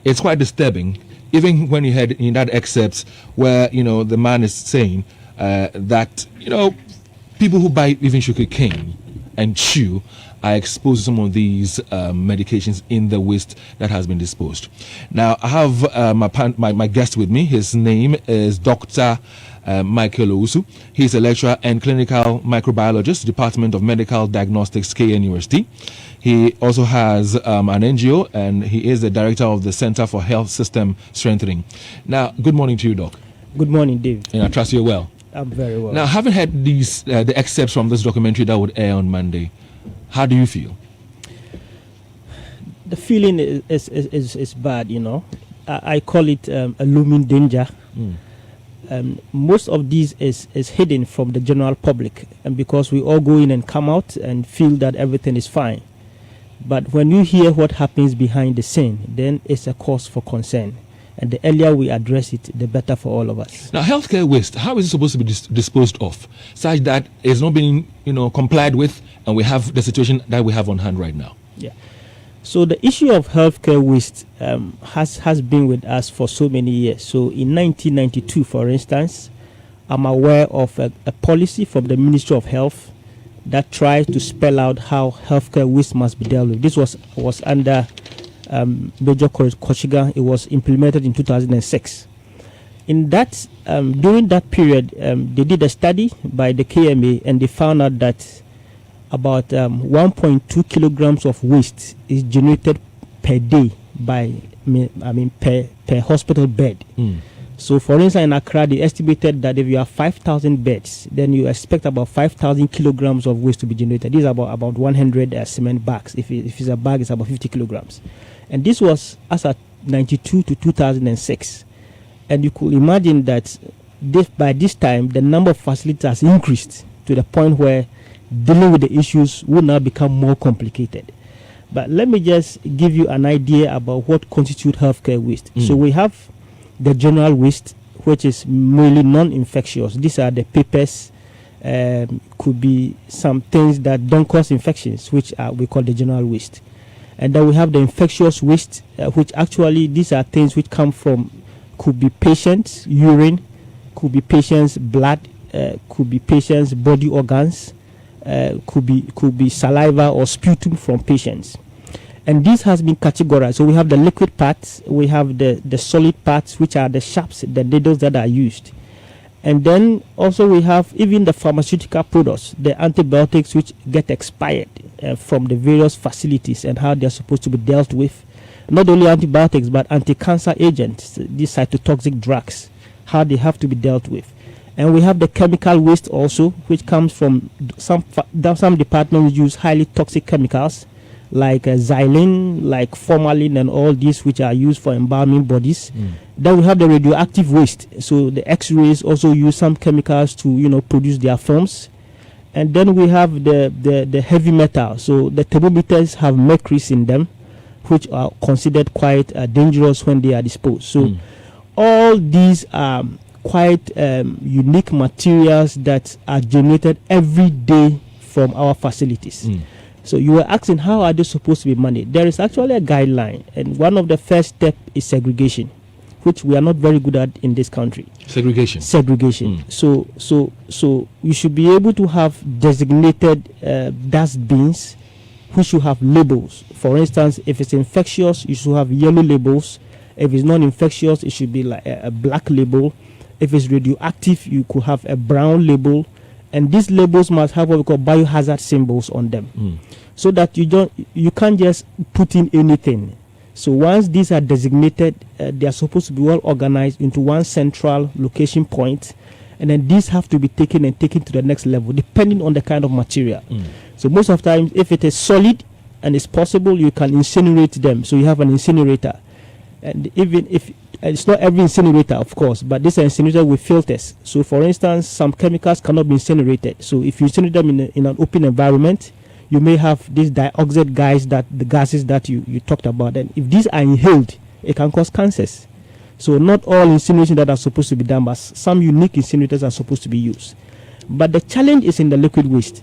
it's quite disturbing. Even when you heard in that excerpt where the man is saying that people who buy even sugar cane and chew are exposed to some of these medications in the waste that has been disposed. Now, I have my guest with me. His name is Dr. Michael Owusu. He's a lecturer and clinical microbiologist, Department of Medical Diagnostics, KNUST. He also has an NGO, and he is the director of the Center for Health System Strengthening. Now, good morning to you, Doc. Good morning, Dave. And I trust you're well. I'm very well. Now, having heard these the excerpts from this documentary that would air on Monday, how do you feel? The feeling is bad, I call it a looming danger. Most of these is hidden from the general public, and because we all go in and come out and feel that everything is fine. But when you hear what happens behind the scene, then it's a cause for concern. And the earlier we address it, the better for all of us. Now, healthcare waste, how is it supposed to be disposed of, such that it's not being, complied with, and we have the situation that we have on hand right now? Yeah. So the issue of healthcare waste has been with us for so many years. So in 1992, for instance, I'm aware of a policy from the Ministry of Health that tried to spell out how healthcare waste must be dealt with. This was under Major Koshiga. It was implemented in 2006. In that, during that period, they did a study by the KMA, and they found out that about 1.2 kilograms of waste is generated per day per hospital bed. So, for instance, in Accra, they estimated that if you have 5,000 beds, then you expect about 5,000 kilograms of waste to be generated. These are about 100 cement bags. If it's a bag, it's about 50 kilograms. And this was as at 92 to 2006. And you could imagine that by this time, the number of facilities has increased to the point where dealing with the issues will now become more complicated. But let me just give you an idea about what constitutes healthcare waste. So we have the general waste, which is mainly non-infectious. These are the papers, could be some things that don't cause infections, which we call the general waste. And then we have the infectious waste, which actually these are things which come from, could be patients' urine, could be patients' blood, could be patients' body organs, could be saliva or sputum from patients. And this has been categorized. So we have the liquid parts, we have the solid parts, which are the sharps, the needles that are used. And then also we have even the pharmaceutical products, the antibiotics which get expired from the various facilities and how they're supposed to be dealt with. Not only antibiotics, but anti-cancer agents, these cytotoxic drugs, how they have to be dealt with. And we have the chemical waste also, which comes from some departments use highly toxic chemicals like xylene, like formalin, and all these which are used for embalming bodies. Then we have the radioactive waste. So the X-rays also use some chemicals to produce their films. And then we have the heavy metal. So the thermometers have mercuries in them, which are considered quite dangerous when they are disposed. So all these are quite unique materials that are generated every day from our facilities. So you were asking, how are they supposed to be managed? There is actually a guideline, and one of the first steps is segregation, which we are not very good at in this country. Segregation. So you should be able to have designated dustbins, which should have labels. For instance, if it's infectious, you should have yellow labels. If it's non-infectious, it should be like a black label. If it's radioactive, you could have a brown label. And these labels must have what we call biohazard symbols on them, so that you can't just put in anything. So once these are designated, they are supposed to be well organized into one central location point, and then these have to be taken to the next level, depending on the kind of material. So most of the time, if it is solid and it's possible, you can incinerate them. So you have an incinerator, and even if it's not every incinerator, of course, but this is an incinerator with filters. So, for instance, some chemicals cannot be incinerated. So, if you incinerate them in an open environment, you may have these dioxide gases that you talked about. And if these are inhaled, it can cause cancers. So, not all incineration that are supposed to be done, but some unique incinerators are supposed to be used. But the challenge is in the liquid waste.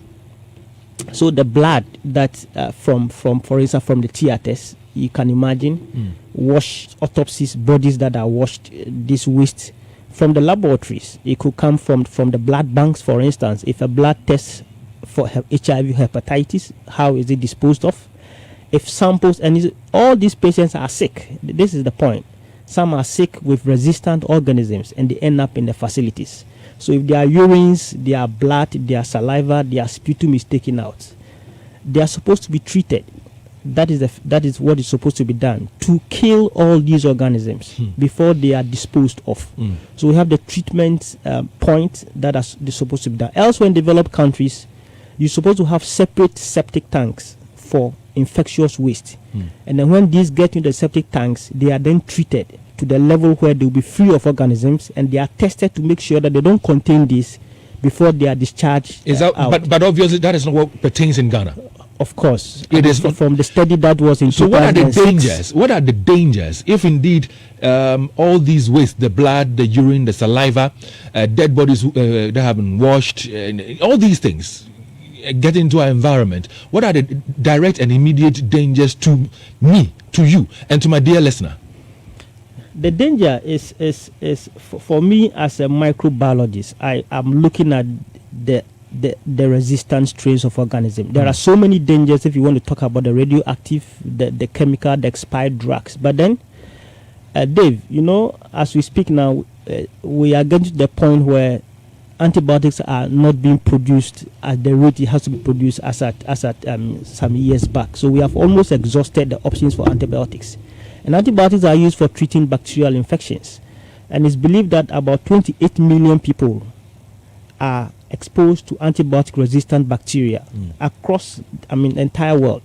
So, the blood that for instance, from the theaters, you can imagine, wash autopsies, bodies that are washed, this waste from the laboratories. It could come from the blood banks, for instance. If a blood test for HIV, hepatitis, how is it disposed of? If samples, and all these patients are sick. This is the point. Some are sick with resistant organisms and they end up in the facilities. So if their urines, their blood, their saliva, their sputum is taken out, they are supposed to be treated. That is what is supposed to be done to kill all these organisms before they are disposed of. So we have the treatment point that is supposed to be done. Elsewhere in developed countries, you're supposed to have separate septic tanks for infectious waste. And then when these get into the septic tanks, they are then treated to the level where they will be free of organisms, and they are tested to make sure that they don't contain this before they are discharged out. But obviously that is not what pertains in Ghana. Of course, it is from the study that was in. So what are the dangers? What are the dangers if indeed all these waste, the blood, the urine, the saliva, dead bodies that have been washed, all these things get into our environment? What are the direct and immediate dangers to me, to you, and to my dear listener? The danger is for me as a microbiologist. I am looking at the resistant strains of organisms. There are so many dangers if you want to talk about the radioactive, the chemical, the expired drugs. But then, Dave, as we speak now, we are getting to the point where antibiotics are not being produced at the rate it has to be produced as at some years back. So we have almost exhausted the options for antibiotics. And antibiotics are used for treating bacterial infections. And it's believed that about 28 million people are exposed to antibiotic-resistant bacteria across, the entire world.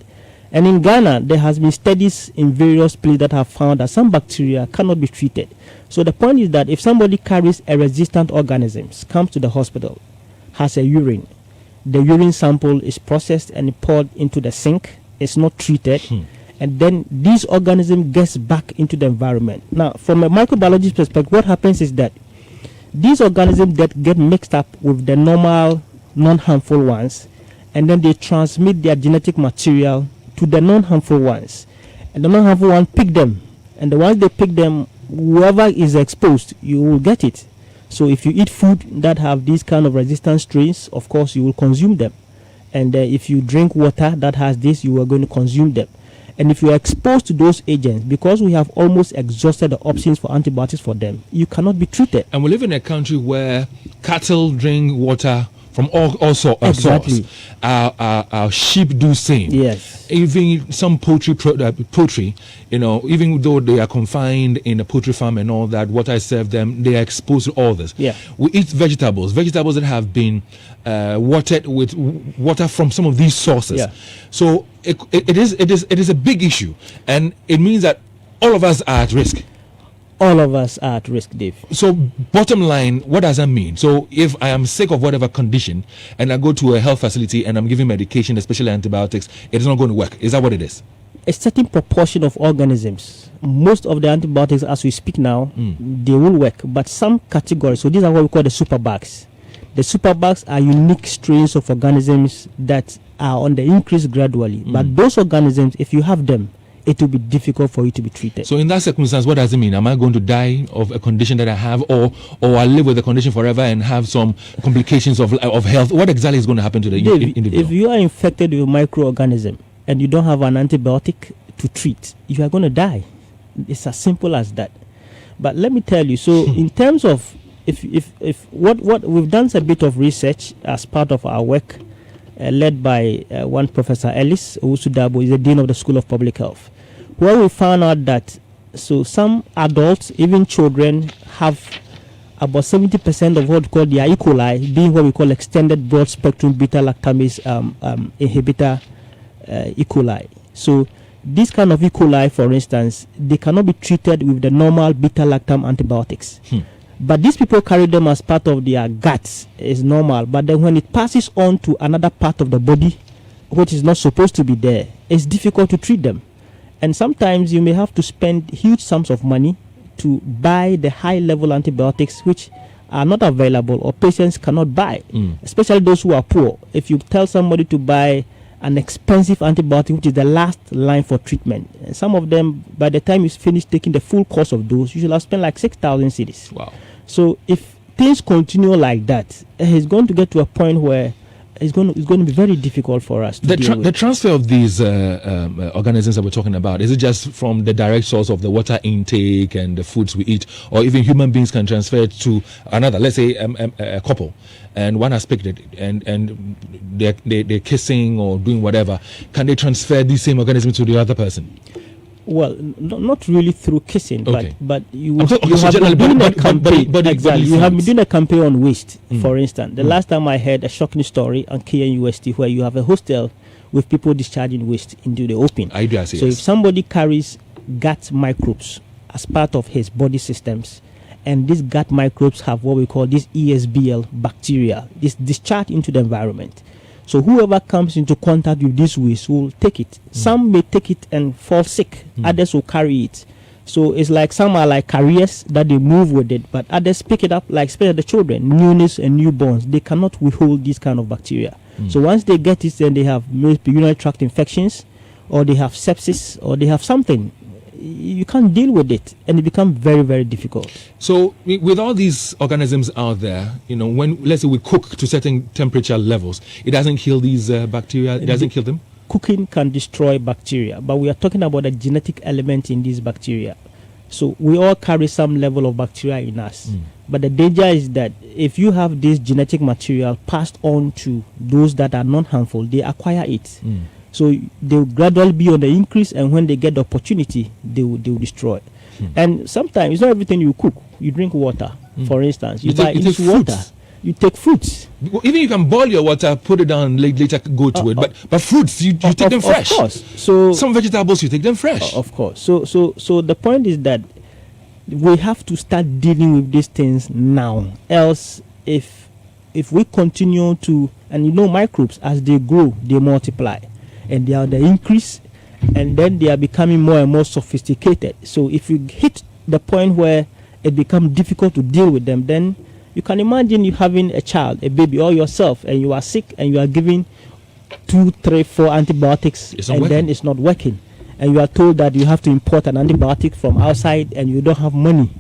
And in Ghana, there has been studies in various places that have found that some bacteria cannot be treated. So the point is that if somebody carries a resistant organism, comes to the hospital, has a urine, the urine sample is processed and poured into the sink, it's not treated, and then this organism gets back into the environment. Now, from a microbiologist perspective, what happens is that these organisms that get mixed up with the normal, non-harmful ones, and then they transmit their genetic material to the non-harmful ones. And the non-harmful ones pick them. And the ones they pick them, whoever is exposed, you will get it. So if you eat food that have these kind of resistant strains, of course, you will consume them. And if you drink water that has this, you are going to consume them. And if you are exposed to those agents, because we have almost exhausted the options for antibiotics for them, you cannot be treated. And we live in a country where cattle drink water from all sorts. Exactly. Our sheep do same. Yes. Even some poultry, even though they are confined in a poultry farm and all that, what I serve them, they are exposed to all this. Yeah. We eat vegetables that have been watered with water from some of these sources. Yeah. So it is a big issue, and it means that all of us are at risk. All of us are at risk, Dave. So bottom line, what does that mean? So if I am sick of whatever condition and I go to a health facility and I'm giving medication, especially antibiotics, it is not going to work. Is that what it is? A certain proportion of organisms, most of the antibiotics as we speak now, they will work. But some categories, so these are what we call the superbugs. The superbugs are unique strains of organisms that are on the increase gradually. But those organisms, if you have them, it will be difficult for you to be treated. So in that circumstance, what does it mean? Am I going to die of a condition that I have, or I live with the condition forever and have some complications of health? What exactly is going to happen to the individual? If you are infected with a microorganism and you don't have an antibiotic to treat, you are going to die. It's as simple as that. But let me tell you, so in terms of if what we've done a bit of research as part of our work, led by one Professor Ellis Owusu-Dabo, is the Dean of the School of Public Health, where we found out that some adults, even children, have about 70% of what we call their E. coli being what we call extended broad spectrum beta-lactamase inhibitor E. coli. So this kind of E. coli, for instance, they cannot be treated with the normal beta-lactam antibiotics. But these people carry them as part of their guts, is normal. But then when it passes on to another part of the body, which is not supposed to be there, it's difficult to treat them. And sometimes you may have to spend huge sums of money to buy the high-level antibiotics, which are not available or patients cannot buy, especially those who are poor. If you tell somebody to buy an expensive antibiotic, which is the last line for treatment. And some of them, by the time you finish taking the full course of those, you should have spent like 6,000 cedis. Wow. So if things continue like that, it's going to get to a point where it's going to be very difficult for us to deal with. The transfer of these organisms that we're talking about, is it just from the direct source of the water intake and the foods we eat, or even human beings can transfer it to another, let's say a couple, and one has picked it and they're kissing or doing whatever, can they transfer the same organism to the other person? Well, not really through kissing, Okay. but you I'm talking- have so been generally, doing a body- campaign. body Exactly. You have been fluids. doing a campaign on waste, for instance. The last time I heard a shocking story on KNUST where you have a hostel with people discharging waste into the open. I do, I see, So yes. if somebody carries gut microbes as part of his body systems, and these gut microbes have what we call this ESBL bacteria, this discharge into the environment. So whoever comes into contact with this waste will take it. Some may take it and fall sick. Others will carry it. So it's like some are like carriers that they move with it, but others pick it up, like especially the children, neonates and newborns. They cannot withhold this kind of bacteria. So once they get it, then they have maybe urinary tract infections, or they have sepsis, or they have something. You can't deal with it, and it becomes very, very difficult. So with all these organisms out there, when, let's say, we cook to certain temperature levels, it doesn't kill these bacteria, it doesn't kill them? Cooking can destroy bacteria, but we are talking about a genetic element in these bacteria. So we all carry some level of bacteria in us. But the danger is that if you have this genetic material passed on to those that are non-harmful, they acquire it. So they will gradually be on the increase, and when they get the opportunity, they will destroy. And sometimes it's not everything you cook. You drink water, for instance. You buy take English water. fruits. You take fruits. Even you can boil your water, put it down, later go to it. But fruits, you take them fresh. Of course. So some vegetables, you take them fresh. of course. So the point is that we have to start dealing with these things now. Else, if we continue to, and microbes, as they grow, they multiply, and they are the increase, and then they are becoming more and more sophisticated. So if you hit the point where it becomes difficult to deal with them, then you can imagine you having a child, a baby, or yourself, and you are sick, and you are giving 2, 3, 4 antibiotics, It's not and working. then it's not working. And you are told that you have to import an antibiotic from outside, and you don't have money.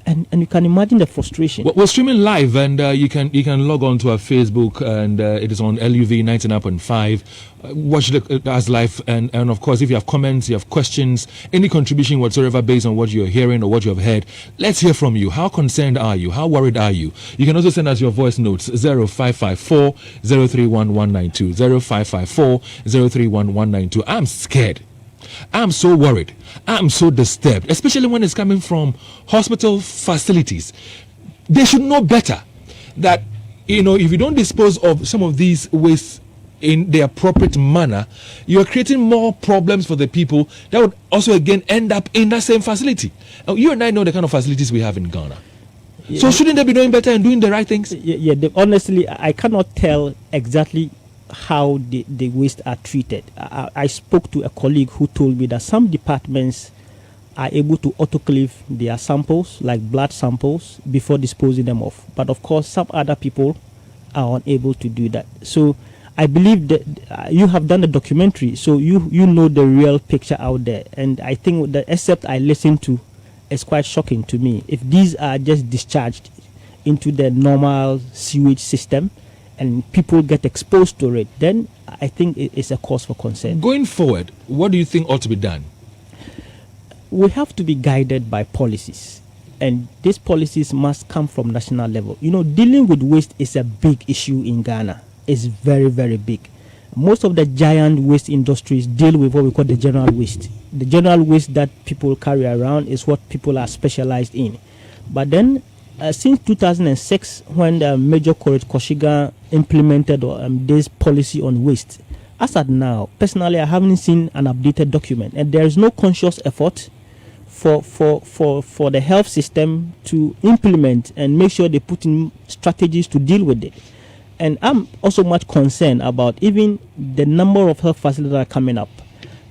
And you can imagine the frustration. We're streaming live, and you can log on to our Facebook, and it is on LUV 99.5. Watch us live, and of course, if you have comments, you have questions, any contribution whatsoever based on what you're hearing or what you have heard, let's hear from you. How concerned are you? How worried are you? You can also send us your voice notes 0554 031192 0554 031192. I'm scared. I'm so worried. I'm so disturbed, especially when it's coming from hospital facilities. They should know better that, if you don't dispose of some of these wastes in the appropriate manner, you're creating more problems for the people that would also again end up in that same facility. Now, you and I know the kind of facilities we have in Ghana. Yeah. So shouldn't they be doing better and doing the right things? Honestly, I cannot tell exactly how the waste are treated. I spoke to a colleague who told me that some departments are able to autoclave their samples, like blood samples, before disposing them off. But of course, some other people are unable to do that. So I believe that you have done a documentary, so you know the real picture out there. And I think the excerpt I listened to is quite shocking to me. If these are just discharged into the normal sewage system, and people get exposed to it, then I think it's a cause for concern. Going forward, what do you think ought to be done? We have to be guided by policies, and these policies must come from national level. Dealing with waste is a big issue in Ghana. It's very, very big. Most of the giant waste industries deal with what we call the general waste. The general waste that people carry around is what people are specialized in. But then, since 2006, when Major Courage Koshiga implemented this policy on waste, as at now, personally, I haven't seen an updated document, and there is no conscious effort for the health system to implement and make sure they put in strategies to deal with it. And I'm also much concerned about even the number of health facilities that are coming up.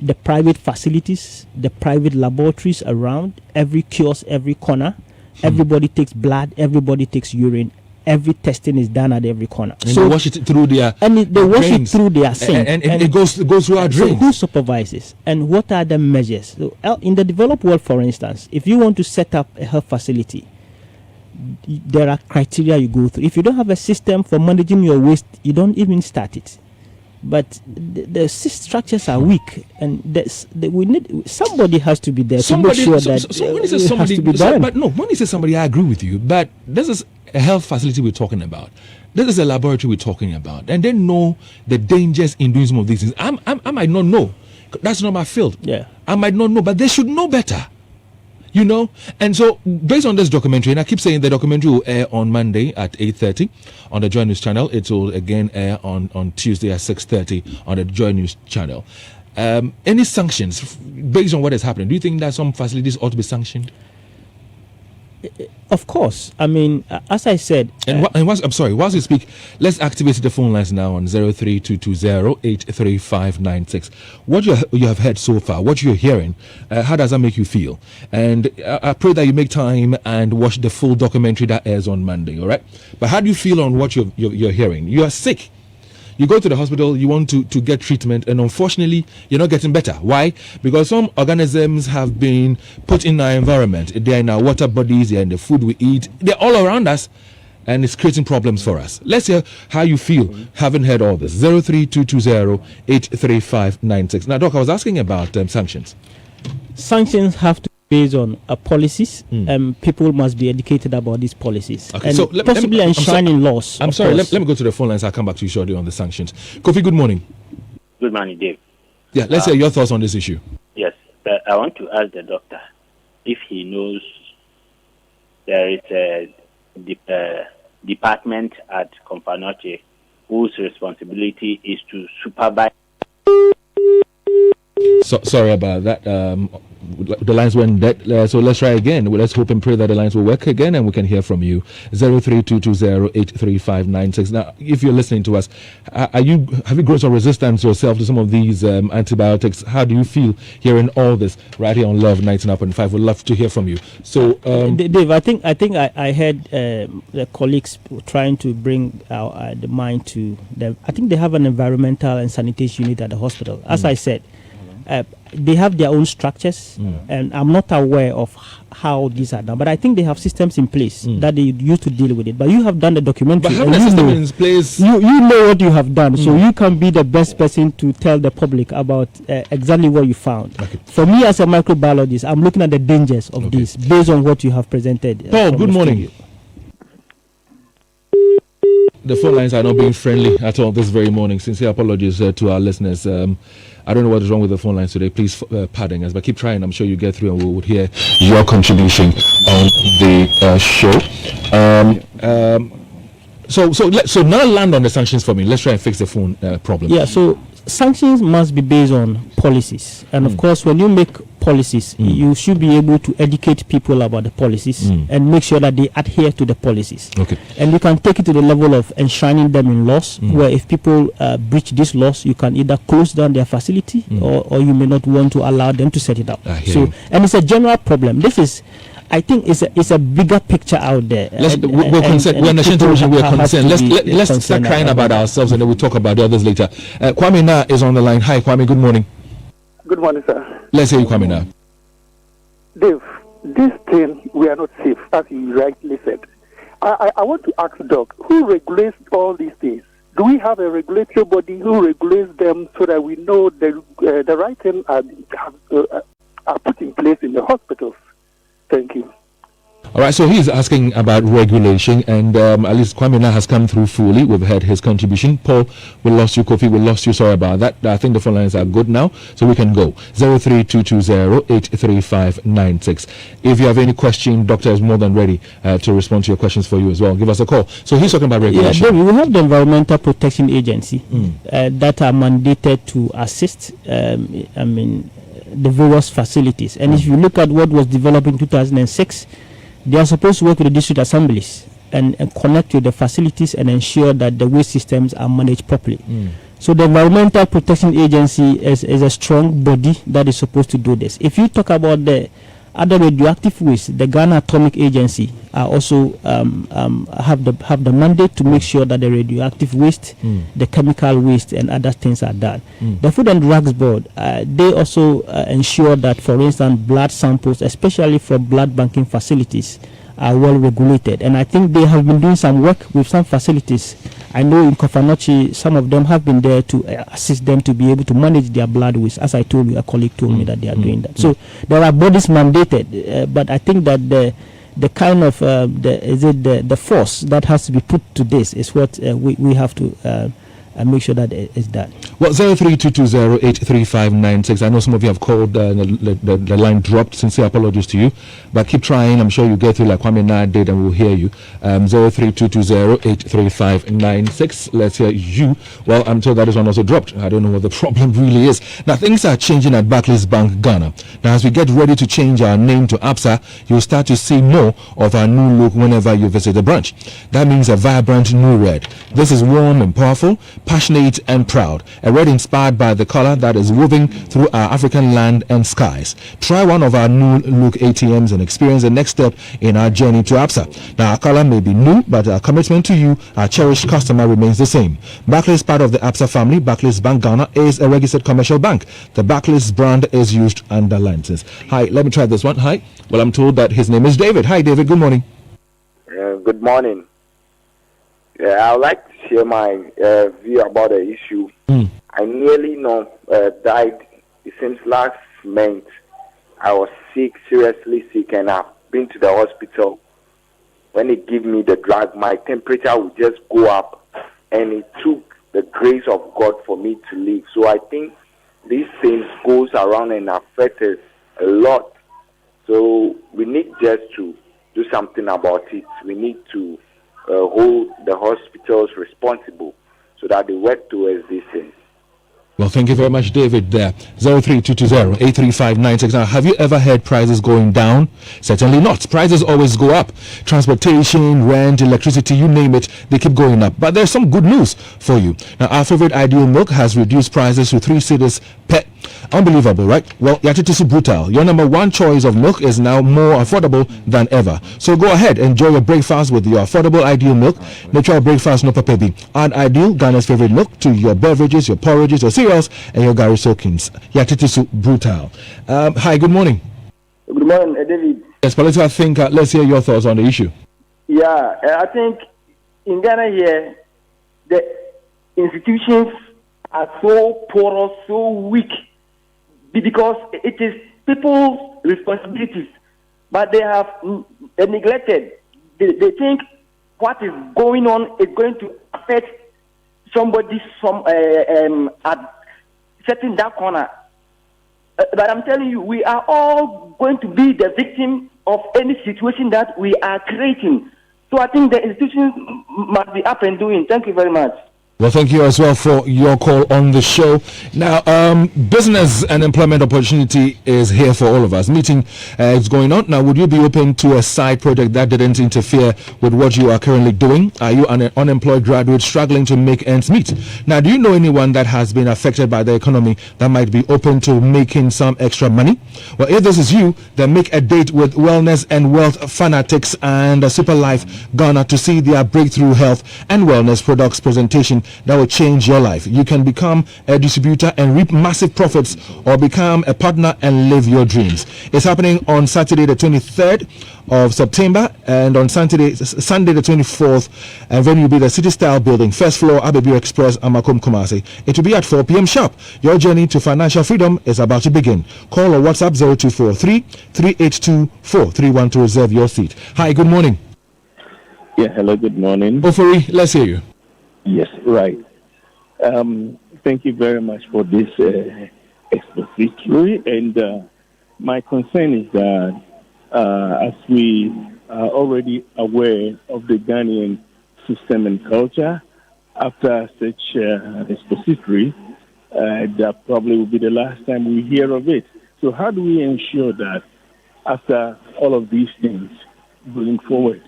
The private facilities, the private laboratories around, every kiosk, every corner. Everybody takes blood, everybody takes urine. every testing is done at every corner. And they wash it through their they wash it drains. through their sink. And it goes through our so drains. who supervises? And what are the measures? So, in the developed world, for instance, if you want to set up a health facility, there are criteria you go through. If you don't have a system for managing your waste, you don't even start it. But the structures are weak, and we need somebody has to be there to make sure that so when he says somebody, has to be done. But no, when he says somebody, I agree with you. But this is a health facility we're talking about. This is a laboratory we're talking about, and they know the dangers in doing some of these things. I might not know. That's not my field. Yeah, I might not know, but they should know better. You know, and so based on this documentary, and I keep saying the documentary will air on Monday at 8:30 on the Joy News channel. It will again air on Tuesday at 6:30 on the Joy News channel. Any sanctions based on what is happening? Do you think that some facilities ought to be sanctioned? Of course. I mean, as I said, whilst you speak, let's activate the phone lines now on 0322083596. What you have heard so far, what you're hearing, how does that make you feel? And I pray that you make time and watch the full documentary that airs on Monday, all right? But how do you feel on what you're hearing? You are sick. You go to the hospital, you want to get treatment, and unfortunately, you're not getting better. Why? Because some organisms have been put in our environment. They're in our water bodies, they're in the food we eat, they're all around us, and it's creating problems for us. Let's hear how you feel having heard all this. 0322083596. Now, Doc, I was asking about sanctions. Sanctions have to based on policies, people must be educated about these policies, okay, and so possibly enshrining laws. I'm sorry, let me go to the phone lines. I'll come back to you shortly on the sanctions. Kofi, good morning. Good morning, Dave. Yeah, let's hear your thoughts on this issue. Yes, I want to ask the doctor if he knows there is a department at Komfanoche whose responsibility is to supervise. Sorry about that. The lines went dead, so let's try again. Let's hope and pray that the lines will work again and we can hear from you. 0322083596. Now, if you're listening to us, have you grown some resistance yourself to some of these antibiotics? How do you feel hearing all this right here on Love 99.5? We'd love to hear from you. So, Dave, I think I heard the colleagues trying to bring the mind to them. I think they have an environmental and sanitation unit at the hospital. As I said, they have their own structures, and I'm not aware of how these are done, but I think they have systems in place that they use to deal with it. But you have done the documentary, but having a system in place, you know what you have done, so you can be the best person to tell the public about exactly what you found. Okay. For me, as a microbiologist, I'm looking at the dangers of this based on what you have presented. Paul, good morning. The phone lines are not being friendly at all this very morning. Sincere apologies to our listeners. I don't know what is wrong with the phone lines today. Please pardon us, but keep trying. I'm sure you get through and we would hear your contribution on the show. So now land on the sanctions for me. Let's try and fix the phone problem. Yeah, so sanctions must be based on policies. And of course, when you make policies, you should be able to educate people about the policies and make sure that they adhere to the policies. Okay. And you can take it to the level of enshrining them in laws, where if people breach these laws, you can either close down their facility or you may not want to allow them to set it up. And it's a general problem. This is, I think it's a bigger picture out there. We're concerned. We're concerned. Let's start crying about ourselves and then we'll talk about the others later. Kwame Na is on the line. Hi, Kwame. Good morning. Good morning, sir. Let's hear you, Kwame Na. Dave, this thing, we are not safe, as you rightly said. I want to ask Doc, who regulates all these things? Do we have a regulatory body who regulates them so that we know the right things are put in place in the hospitals? Thank you. All right, so he's asking about regulation, and at least Kwame Na has come through fully. We've heard his contribution. Paul, we lost you. Kofi, we lost you. Sorry about that. I think the phone lines are good now, so we can go. 0322083596. If you have any question, Doctor is more than ready to respond to your questions for you as well. Give us a call. So he's talking about regulation. Yeah, we have the Environmental Protection Agency that are mandated to assist, the various facilities. And if you look at what was developed in 2006, they are supposed to work with the district assemblies and connect with the facilities and ensure that the waste systems are managed properly. So the Environmental Protection Agency is a strong body that is supposed to do this. If you talk about the other radioactive waste, the Ghana Atomic Agency are also have the mandate to make sure that the radioactive waste, the chemical waste, and other things are done. The Food and Drugs Board, they also ensure that, for instance, blood samples, especially from blood banking facilities, are well regulated, and I think they have been doing some work with some facilities. I know in Kofanochi, some of them have been there to assist them to be able to manage their blood waste. As I told you, a colleague told me that they are doing that. So there are bodies mandated, but I think that the kind of the force that has to be put to this is what we have to make sure that it is done. Well, 0322083596. I know some of you have called, the line dropped. Sincere apologies to you, but keep trying. I'm sure you'll get through like Kwame Naa did, and we'll hear you. 0322083596. Let's hear you. Well, I'm told that this one also dropped. I don't know what the problem really is. Now, things are changing at Barclays Bank, Ghana. Now, as we get ready to change our name to ABSA, you'll start to see more of our new look whenever you visit the branch. That means a vibrant new red. This is warm and powerful, passionate and proud. A red inspired by the color that is woven through our African land and skies. Try one of our new look ATMs and experience the next step in our journey to ABSA. Now, our color may be new, but our commitment to you, our cherished customer, remains the same. Barclays, part of the ABSA family. Barclays Bank Ghana is a registered commercial bank. The Barclays brand is used under license. Hi, let me try this one. Hi. Well, I'm told that his name is David. Hi, David. Good morning. Good morning. I would like to share my view about the issue. I nearly died. It seems last month I was sick, seriously sick, and I've been to the hospital. When they give me the drug, my temperature would just go up, and it took the grace of God for me to live. So I think these things goes around and affect us a lot. So we need just to do something about it. We need to hold the hospitals responsible so that they work towards these things. Well, thank you very much, David. There, 0322083596. Now, have you ever heard prices going down? Certainly not. Prices always go up. Transportation, rent, electricity, you name it, they keep going up. But there's some good news for you. Now, our favorite Ideal Milk has reduced prices to 3 cedis per. Unbelievable, right? Well, Yatitisu Brutal, your number one choice of milk, is now more affordable than ever. So go ahead, enjoy your breakfast with your affordable Ideal Milk. Natural breakfast, no papebi. Add Ideal, Ghana's favorite milk, to your beverages, your porridges, your cereals, and your Gary soakings. Yatitisu Brutal. Hi, good morning. Good morning, David. Yes, but let's hear your thoughts on the issue. Yeah, I think in Ghana here, the institutions are so porous, so weak, because it is people's responsibilities, but they have neglected. They think what is going on is going to affect somebody at setting that corner. But I'm telling you, we are all going to be the victim of any situation that we are creating. So I think the institutions must be up and doing. Thank you very much. Well, thank you as well for your call on the show. Now, business and employment opportunity is here for all of us. Meeting is going on. Now, would you be open to a side project that didn't interfere with what you are currently doing? Are you an unemployed graduate struggling to make ends meet? Now, do you know anyone that has been affected by the economy that might be open to making some extra money? Well, if this is you, then make a date with Wellness and Wealth Fanatics and Super Life Ghana to see their breakthrough health and wellness products presentation that will change your life. You can become a distributor and reap massive profits, or become a partner and live your dreams. It's happening on Saturday the 23rd of September and on Sunday the 24th, and venue will be the City Style Building, first floor, Abebu Express, Amakom, Kumasi. It will be at 4 p.m. sharp. Your journey to financial freedom is about to begin. Call or WhatsApp 0243-382-431 to reserve your seat. Hi, good morning. Yeah, hello, good morning. Ofori, let's hear you. Yes, right. Thank you very much for this expository. And my concern is that as we are already aware of the Ghanaian system and culture, after such expository, that probably will be the last time we hear of it. So how do we ensure that after all of these things going forward,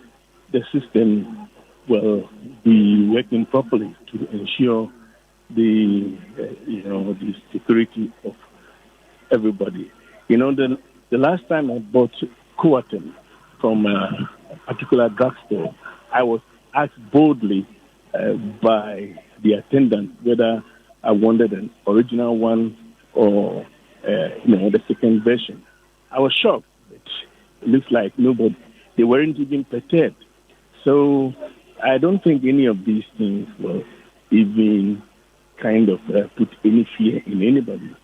the system will be working properly to ensure the the security of everybody? The The last time I bought Coartem from a particular drugstore, I was asked boldly by the attendant whether I wanted an original one or the second version. I was shocked. It looks like nobody, they weren't even perturbed. So I don't think any of these things will even kind of put any fear in anybody.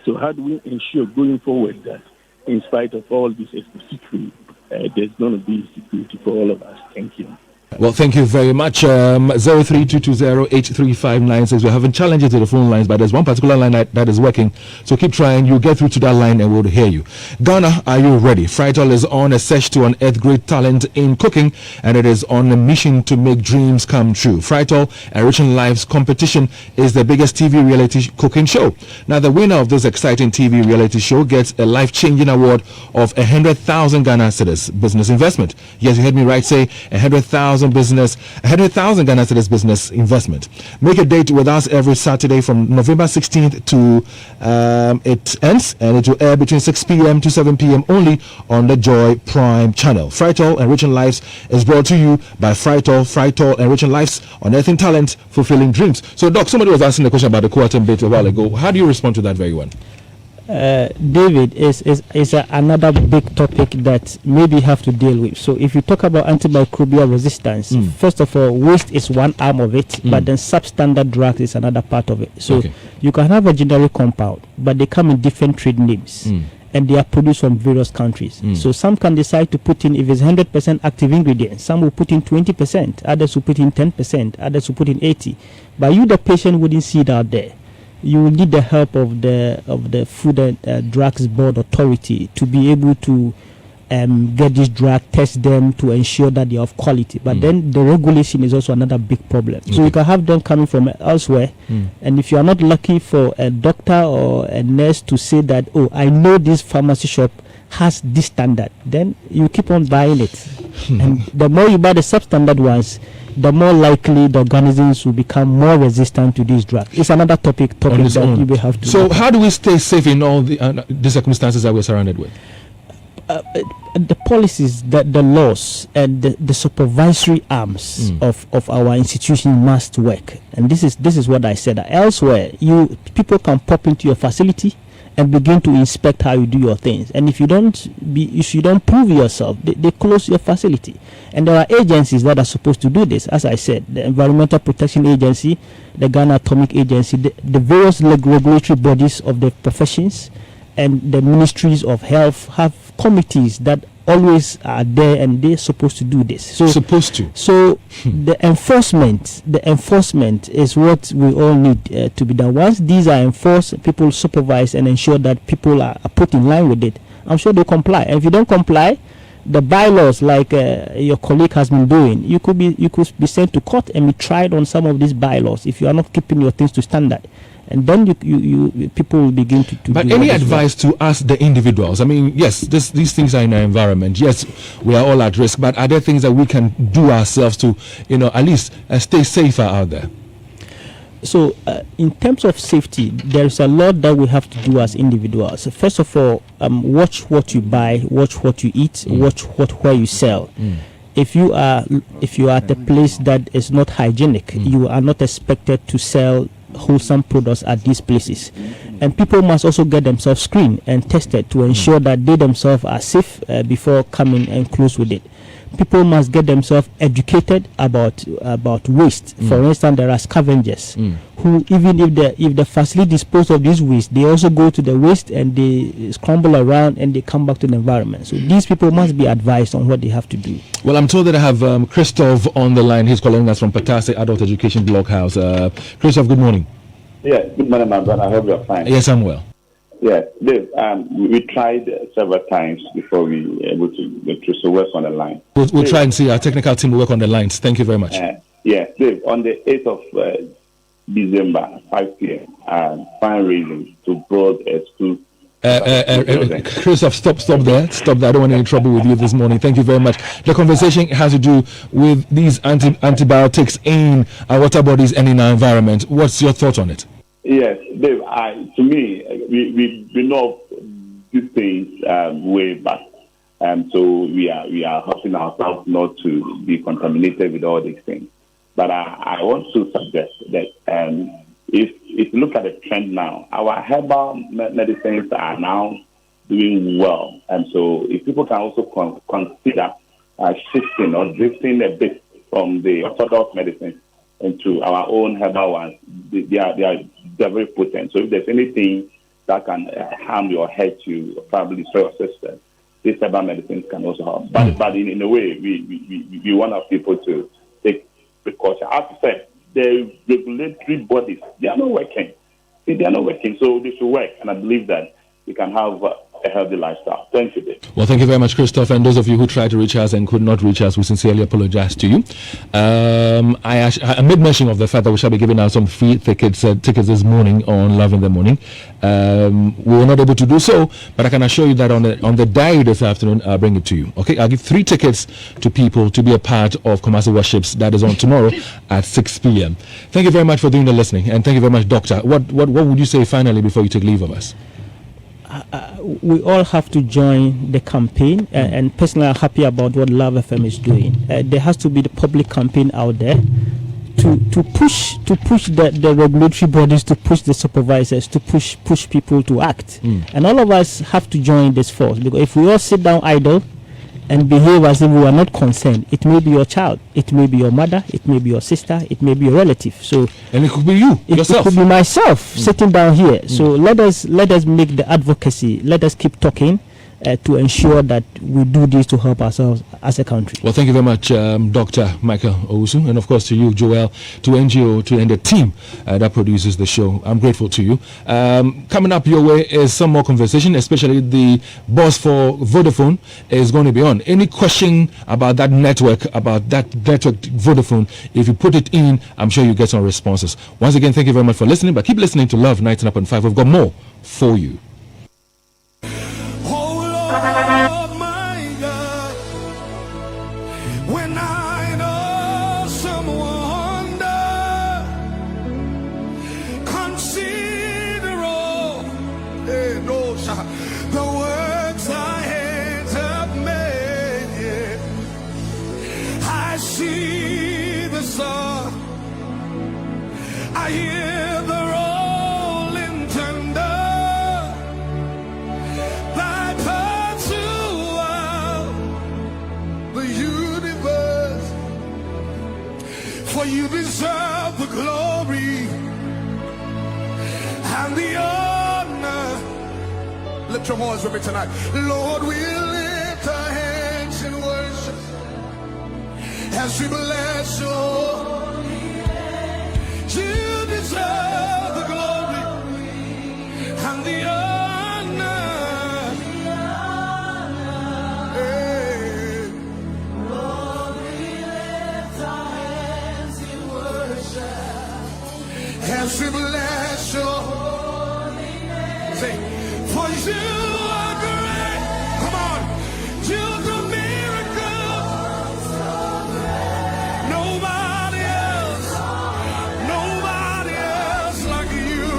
So how do we ensure going forward that in spite of all this security, there's going to be security for all of us? Thank you. Well, thank you very much. 0322083596. We're having challenges with the phone lines, but there's one particular line that is working. So keep trying. You'll get through to that line and we'll hear you. Ghana, are you ready? Frytol is on a search to unearth great talent in cooking, and it is on a mission to make dreams come true. Frytol Enriching Lives competition is the biggest TV reality cooking show. Now, the winner of this exciting TV reality show gets a life-changing award of 100,000 Ghana cedis business investment. Yes, you heard me right, say 100,000 Ghana cedis business investment. Make a date with us every Saturday from November 16th to it ends, and it will air between 6 p.m. to 7 p.m. only on the Joy Prime channel. Frytol Enriching Lives is brought to you by Frytol Enriching Lives, unearthing talent, fulfilling dreams. So, Doc, somebody was asking the question about the Coartem bit a while ago. How do you respond to that very one? David, is another big topic that maybe have to deal with. So if you talk about antimicrobial resistance, first of all, waste is one arm of it, but then substandard drugs is another part of it. So you can have a generic compound, but they come in different trade names. And they are produced from various countries. So some can decide to put in, if it's 100% active ingredients, some will put in 20%, others will put in 10%, others will put in 80%. But you, the patient, wouldn't see it out there. You will need the help of the Food and Drugs Board Authority to be able to get this drug, test them to ensure that they are of quality. But then the regulation is also another big problem. So you can have them coming from elsewhere, and if you are not lucky for a doctor or a nurse to say that, oh, I know this pharmacy shop has this standard, then you keep on buying it. And the more you buy the substandard ones, the more likely the organisms will become more resistant to this drug. It's another topic that you will have to. So how do we stay safe in all the circumstances that we're surrounded with? The policies, the laws, and the supervisory arms of our institution must work. And this is what I said. Elsewhere, people can pop into your facility and begin to inspect how you do your things. And if you don't prove yourself, they close your facility. And there are agencies that are supposed to do this. As I said, the Environmental Protection Agency, the Ghana Atomic Agency, the various regulatory bodies of the professions, and the ministries of health have committees that always are there, and they're supposed to do this. So the enforcement is what we all need to be done. Once these are enforced, people supervise and ensure that people are put in line with it. I'm sure they comply. And if you don't comply, the bylaws, like your colleague has been doing, you could be sent to court and be tried on some of these bylaws if you are not keeping your things to standard. And then you people will begin to But any advice to us, the individuals? I mean, yes, these things are in our environment. Yes, we are all at risk. But are there things that we can do ourselves to, at least stay safer out there? So, in terms of safety, there's a lot that we have to do as individuals. First of all, watch what you buy, watch what you eat, watch where you sell. If you are at a place that is not hygienic, you are not expected to sell wholesome products at these places. And people must also get themselves screened and tested to ensure that they themselves are safe before coming and close with it. People must get themselves educated about waste. For instance, there are scavengers who, even if the facility dispose of this waste, they also go to the waste and they scramble around and they come back to the environment. So these people must be advised on what they have to do. Well, I'm told that I have Christoph on the line. He's calling us from Patase Adult Education Blockhouse. Christoph, good morning. Yeah, good morning, my brother. I hope you're fine. Yes, I'm well. Yeah, Dave, we tried several times before we were able to get through, so work on the line. We'll try and see our technical team will work on the lines. Thank you very much. Yeah, Dave, on the 8th of December, 5 p.m., fundraising to build a school. Christoph, stop there. Stop there. I don't want any trouble with you this morning. Thank you very much. The conversation has to do with these antibiotics in our water bodies and in our environment. What's your thought on it? Yes, Dave, to me, we know these things way back. So we are helping ourselves not to be contaminated with all these things. But I want to suggest that if you look at the trend now, our herbal medicines are now doing well. And so if people can also consider shifting or drifting a bit from the orthodox medicine into our own herbal ones, they are very potent. So if there's anything that can harm you or hurt you, or probably destroy your system, these herbal medicines can also help. But in a way, we want our people to take precaution. As I said, the regulatory bodies, they are not working. They are not working, so they should work. And I believe that we can have a healthy lifestyle. Thank you, Dave. Well, thank you very much, Christoph. And those of you who tried to reach us and could not reach us, we sincerely apologize to you. I made mention of the fact that we shall be giving out some free tickets this morning on Love in the Morning. We were not able to do so, but I can assure you that on the diary this afternoon, I'll bring it to you. Okay, I'll give 3 tickets to people to be a part of Kumasi Worships that is on tomorrow at 6 p.m. Thank you very much for doing the listening, and thank you very much, Doctor. What would you say finally before you take leave of us? We all have to join the campaign, and personally I'm happy about what Love FM is doing. There has to be the public campaign out there to push the regulatory bodies, to push the supervisors, to push people to act. And all of us have to join this force, because if we all sit down idle and behave as if we are not concerned, it may be your child, it may be your mother, it may be your sister, it may be your relative. So, and it could be you yourself. It could be myself sitting down here. So let us make the advocacy. Let us keep talking to ensure that we do this to help ourselves as a country. Well, thank you very much, Dr. Michael Owusu, and of course to you, Joel, to NGO, and the team that produces the show. I'm grateful to you. Coming up your way is some more conversation, especially the boss for Vodafone is going to be on. Any question about that network, Vodafone, if you put it in, I'm sure you get some responses. Once again, thank you very much for listening, but keep listening to Love 99.5. We've got more for you. Oh my God, when I know someone consider all the works thy hands have made. I see the sun, I hear the rolling thunder. For you deserve the glory and the honor. Lift your voice with me tonight. Lord, we lift our hands in worship as we bless your holy name. You deserve the glory and the honor. As we bless your holy name. Say, for you are great. Come on. You do miracles. Nobody else like you.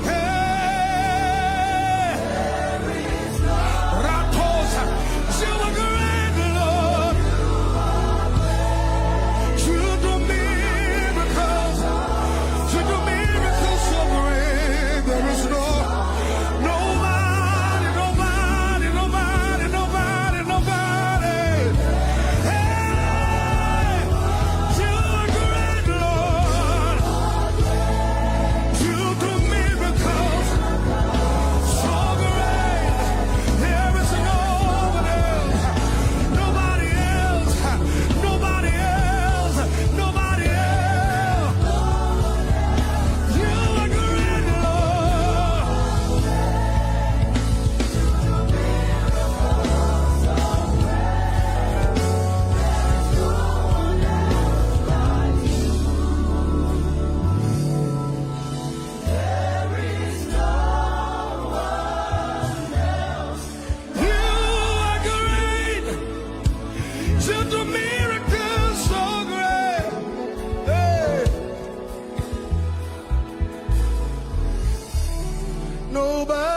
Hey. Raposa. You are great, Lord. You do miracles. You do miracles so great. There is nobody. Hey, you are great, Lord. You do miracles so great. There is nobody else. Nobody else. You are great, Lord. You are great. You do miracles so great. Hey. Nobody.